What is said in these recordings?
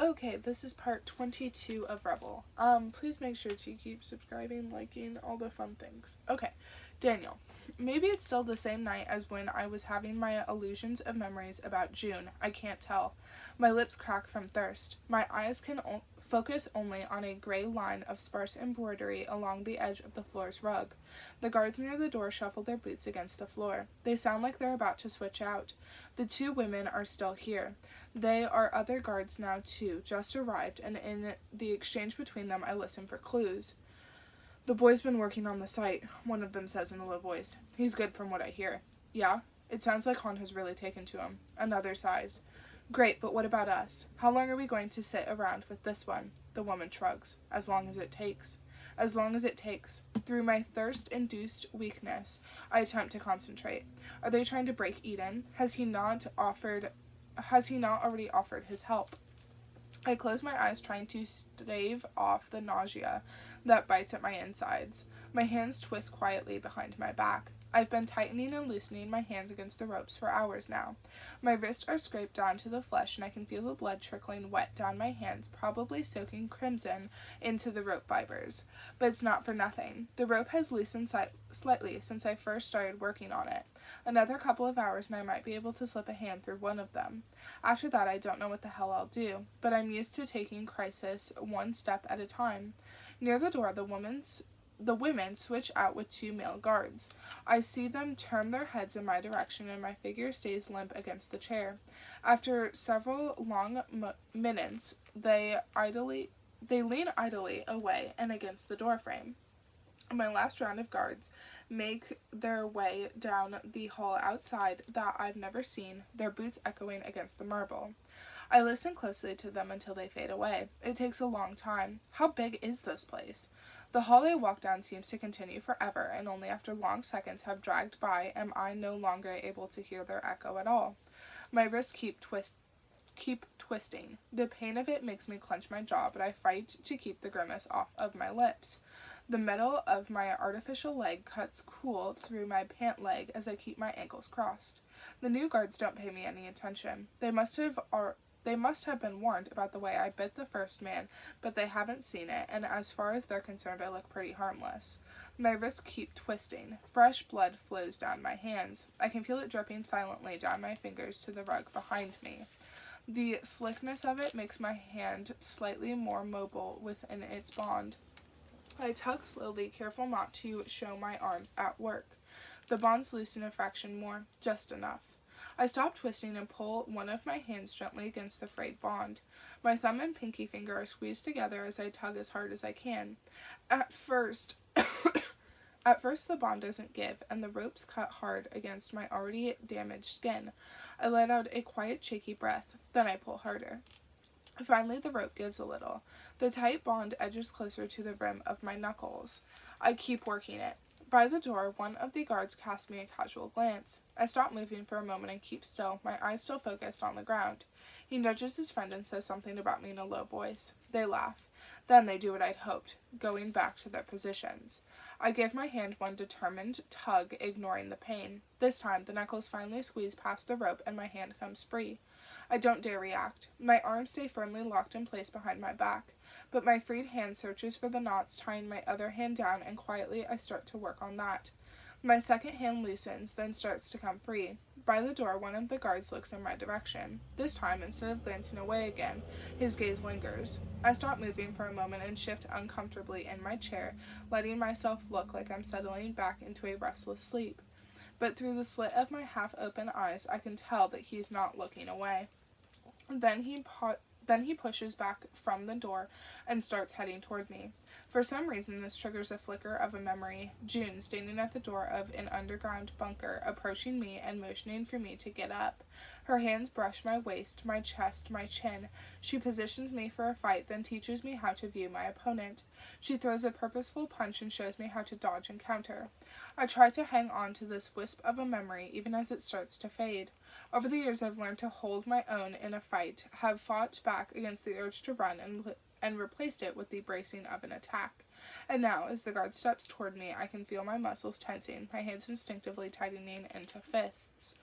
Okay, this is part 22 of Rebel. Please make sure to keep subscribing, liking, all the fun things. Okay, Daniel. Maybe it's still the same night as when I was having my illusions of memories about June. I can't tell. My lips crack from thirst. My eyes can focus only on a gray line of sparse embroidery along the edge of the floor's rug. The guards near the door shuffle their boots against the floor. They sound like they're about to switch out. The two women are still here. They are other guards now too, just arrived, and in the exchange between them I listen for clues. "The boy's been working on the site," one of them says in a low voice. "He's good from what I hear." "Yeah? It sounds like Han has really taken to him." Another sighs. "Great, but what about us? How long are we going to sit around with this one?" The woman shrugs. "As long as it takes." As long as it takes. Through my thirst-induced weakness, I attempt to concentrate. Are they trying to break Eden? Has he not already offered his help? I close my eyes, trying to stave off the nausea that bites at my insides. My hands twist quietly behind my back. I've been tightening and loosening my hands against the ropes for hours now. My wrists are scraped down to the flesh, and I can feel the blood trickling wet down my hands, probably soaking crimson into the rope fibers. But it's not for nothing. The rope has loosened slightly since I first started working on it. Another couple of hours and I might be able to slip a hand through one of them. After that, I don't know what the hell I'll do, but I'm used to taking crisis one step at a time. Near the door, the women switch out with two male guards. I see them turn their heads in my direction, and my figure stays limp against the chair. After several long minutes, they lean idly away and against the doorframe. My last round of guards make their way down the hall outside that I've never seen, their boots echoing against the marble. I listen closely to them until they fade away. It takes a long time. How big is this place? The hall they walk down seems to continue forever, and only after long seconds have dragged by am I no longer able to hear their echo at all. My wrists keep twisting. The pain of it makes me clench my jaw, but I fight to keep the grimace off of my lips. The metal of my artificial leg cuts cool through my pant leg as I keep my ankles crossed. The new guards don't pay me any attention. They must have been warned about the way I bit the first man, but they haven't seen it, and as far as they're concerned, I look pretty harmless. My wrists keep twisting. Fresh blood flows down my hands. I can feel it dripping silently down my fingers to the rug behind me. The slickness of it makes my hand slightly more mobile within its bond. I tug slowly, careful not to show my arms at work. The bonds loosen a fraction more, just enough. I stop twisting and pull one of my hands gently against the frayed bond. My thumb and pinky finger are squeezed together as I tug as hard as I can. At first, the bond doesn't give, and the ropes cut hard against my already damaged skin. I let out a quiet, shaky breath. Then I pull harder. Finally, the rope gives a little. The tight bond edges closer to the rim of my knuckles. I keep working it. By the door, one of the guards casts me a casual glance. I stop moving for a moment and keep still, my eyes still focused on the ground. He nudges his friend and says something about me in a low voice. They laugh. Then they do what I'd hoped, going back to their positions. I give my hand one determined tug, ignoring the pain. This time, the knuckles finally squeeze past the rope and my hand comes free. I don't dare react. My arms stay firmly locked in place behind my back, but my freed hand searches for the knots tying my other hand down, and quietly I start to work on that. My second hand loosens, then starts to come free. By the door, one of the guards looks in my direction. This time, instead of glancing away again, his gaze lingers. I stop moving for a moment and shift uncomfortably in my chair, letting myself look like I'm settling back into a restless sleep. But through the slit of my half-open eyes, I can tell that he's not looking away. Then he pushes back from the door and starts heading toward me. For some reason, this triggers a flicker of a memory. June, standing at the door of an underground bunker, approaching me and motioning for me to get up. Her hands brush my waist, my chest, my chin. She positions me for a fight, then teaches me how to view my opponent. She throws a purposeful punch and shows me how to dodge and counter. I try to hang on to this wisp of a memory, even as it starts to fade. Over the years, I've learned to hold my own in a fight, have fought back against the urge to run, and replaced it with the bracing of an attack. And now, as the guard steps toward me, I can feel my muscles tensing, my hands instinctively tightening into fists.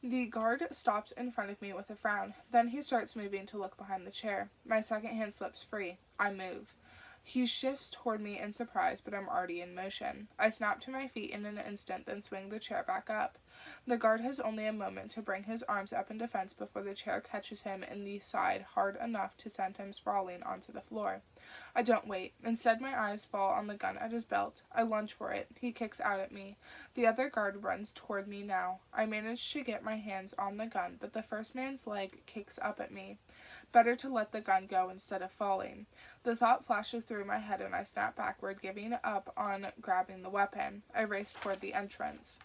The guard stops in front of me with a frown. Then he starts moving to look behind the chair. My second hand slips free. I move. He shifts toward me in surprise, but I'm already in motion. I snap to my feet in an instant, then swing the chair back up. The guard has only a moment to bring his arms up in defense before the chair catches him in the side hard enough to send him sprawling onto the floor. I don't wait. Instead, my eyes fall on the gun at his belt. I lunge for it. He kicks out at me. The other guard runs toward me now. I manage to get my hands on the gun, but the first man's leg kicks up at me. Better to let the gun go instead of falling. The thought flashes through my head and I snap backward, giving up on grabbing the weapon. I race toward the entrance.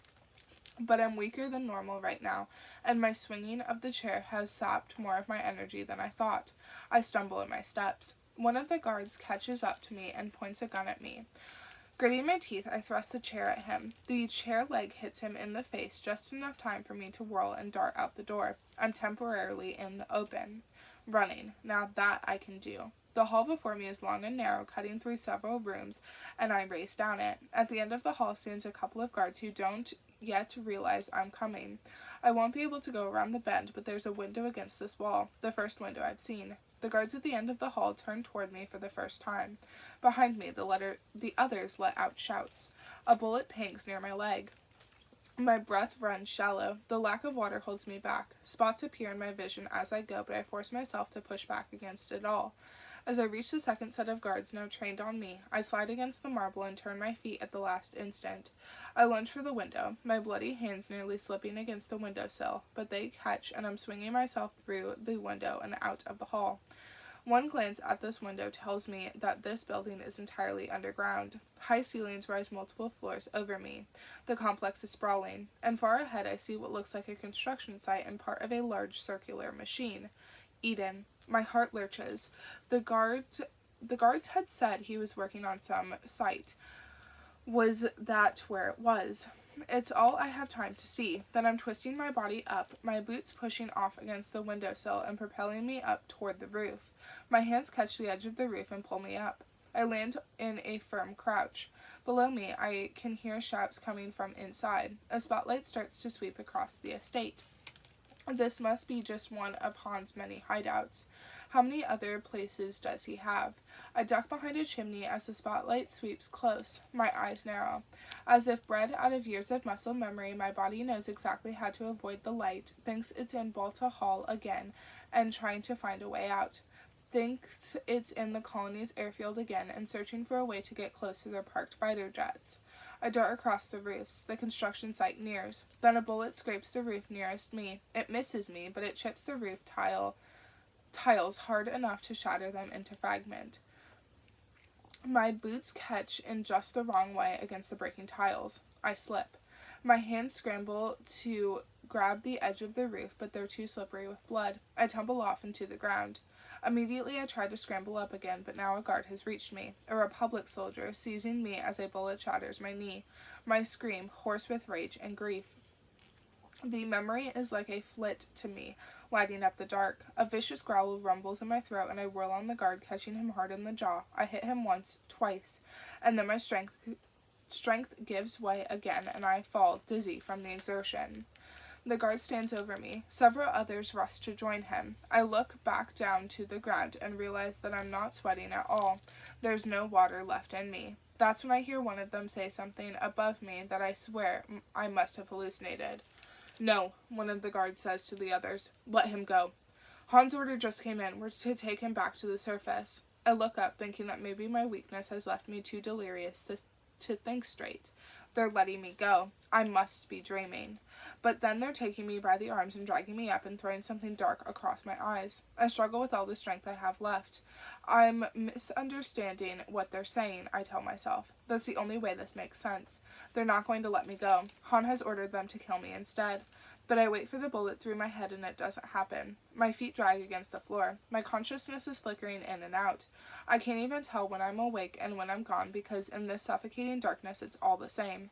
But I'm weaker than normal right now, and my swinging of the chair has sapped more of my energy than I thought. I stumble in my steps. One of the guards catches up to me and points a gun at me. Gritting my teeth, I thrust the chair at him. The chair leg hits him in the face, just enough time for me to whirl and dart out the door. I'm temporarily in the open. Running. Now that I can do. The hall before me is long and narrow, cutting through several rooms, and I race down it. At the end of the hall stands a couple of guards who don't yet realize I'm coming. I won't be able to go around the bend, but there's a window against this wall, the first window I've seen. The guards at the end of the hall turn toward me for the first time. Behind me, the others let out shouts. A bullet pings near my leg. My breath runs shallow. The lack of water holds me back. Spots appear in my vision as I go, but I force myself to push back against it all. As I reach the second set of guards now trained on me, I slide against the marble and turn my feet at the last instant. I lunge for the window, my bloody hands nearly slipping against the windowsill, but they catch and I'm swinging myself through the window and out of the hall. One glance at this window tells me that this building is entirely underground. High ceilings rise multiple floors over me. The complex is sprawling, and far ahead I see what looks like a construction site and part of a large circular machine. Eden. My heart lurches. The guards had said he was working on some site. Was that where it was? It's all I have time to see. Then I'm twisting my body up, my boots pushing off against the windowsill and propelling me up toward the roof. My hands catch the edge of the roof and pull me up. I land in a firm crouch. Below me, I can hear shouts coming from inside. A spotlight starts to sweep across the estate. This must be just one of Han's many hideouts. How many other places does he have? I duck behind a chimney as the spotlight sweeps close. My eyes narrow. As if bred out of years of muscle memory, my body knows exactly how to avoid the light, thinks it's in Balta Hall again, and trying to find a way out. Thinks it's in the colony's airfield again and searching for a way to get close to their parked fighter jets. I dart across the roofs. The construction site nears. Then a bullet scrapes the roof nearest me. It misses me, but it chips the roof tiles hard enough to shatter them into fragment. My boots catch in just the wrong way against the breaking tiles. I slip. My hands scramble to grab the edge of the roof, but they're too slippery with blood. I tumble off into the ground. Immediately I try to scramble up again, but now a guard has reached me. A Republic soldier, seizing me as a bullet shatters my knee. My scream, hoarse with rage and grief. The memory is like a flit to me, lighting up the dark. A vicious growl rumbles in my throat, and I whirl on the guard, catching him hard in the jaw. I hit him once, twice, and then my strength gives way again, and I fall, dizzy from the exertion. The guard stands over me. Several others rush to join him. I look back down to the ground and realize that I'm not sweating at all. There's no water left in me. That's when I hear one of them say something above me that I swear I must have hallucinated. "No," one of the guards says to the others. "Let him go. Han's order just came in. We're to take him back to the surface." I look up, thinking that maybe my weakness has left me too delirious to think straight. They're letting me go. I must be dreaming. But then they're taking me by the arms and dragging me up and throwing something dark across my eyes. I struggle with all the strength I have left. I'm misunderstanding what they're saying, I tell myself. That's the only way this makes sense. They're not going to let me go. Han has ordered them to kill me instead. But I wait for the bullet through my head and it doesn't happen. My feet drag against the floor. My consciousness is flickering in and out. I can't even tell when I'm awake and when I'm gone because in this suffocating darkness it's all the same.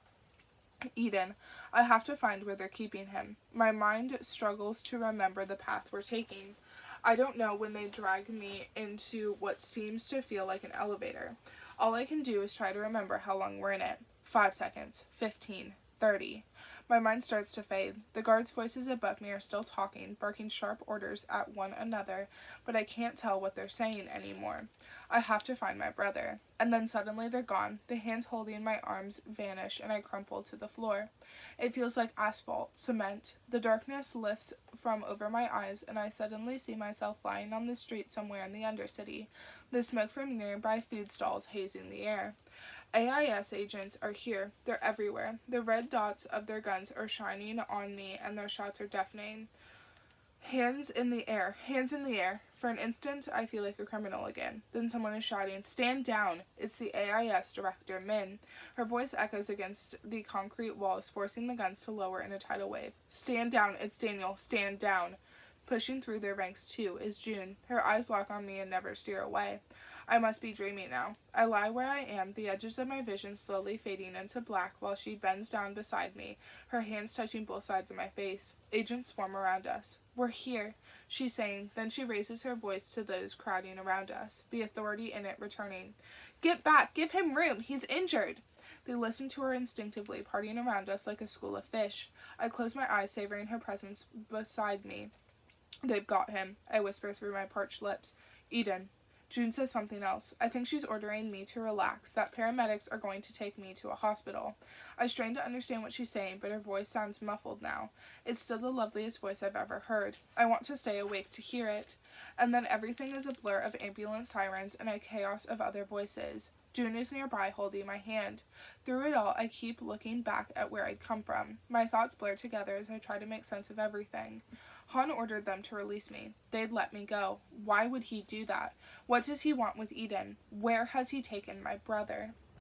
Eden. I have to find where they're keeping him. My mind struggles to remember the path we're taking. I don't know when they drag me into what seems to feel like an elevator. All I can do is try to remember how long we're in it. 5 seconds. 15. 30. My mind starts to fade. The guards' voices above me are still talking, barking sharp orders at one another, but I can't tell what they're saying anymore. I have to find my brother. And then suddenly they're gone. The hands holding my arms vanish, and I crumple to the floor. It feels like asphalt, cement. The darkness lifts from over my eyes, and I suddenly see myself lying on the street somewhere in the Undercity, the smoke from nearby food stalls hazing the air. AIS agents are here. They're everywhere. The red dots of their guns are shining on me, and their shots are deafening. Hands in the air. Hands in the air. For an instant, I feel like a criminal again. Then someone is shouting, "Stand down!" It's the AIS director, Min. Her voice echoes against the concrete walls, forcing the guns to lower in a tidal wave. "Stand down! It's Daniel! Stand down!" Pushing through their ranks, too, is June. Her eyes lock on me and never steer away. I must be dreaming now. I lie where I am, the edges of my vision slowly fading into black while she bends down beside me, her hands touching both sides of my face. Agents swarm around us. "We're here," she's saying. Then she raises her voice to those crowding around us, the authority in it returning. "Get back! Give him room! He's injured!" They listen to her instinctively, partying around us like a school of fish. I close my eyes, savoring her presence beside me. "They've got him," I whisper through my parched lips. "Eden." June says something else. I think she's ordering me to relax, that paramedics are going to take me to a hospital. I strain to understand what she's saying, but her voice sounds muffled now. It's still the loveliest voice I've ever heard. I want to stay awake to hear it. And then everything is a blur of ambulance sirens and a chaos of other voices. June is nearby, holding my hand. Through it all, I keep looking back at where I'd come from. My thoughts blur together as I try to make sense of everything. Han ordered them to release me. They'd let me go. Why would he do that? What does he want with Eden? Where has he taken my brother?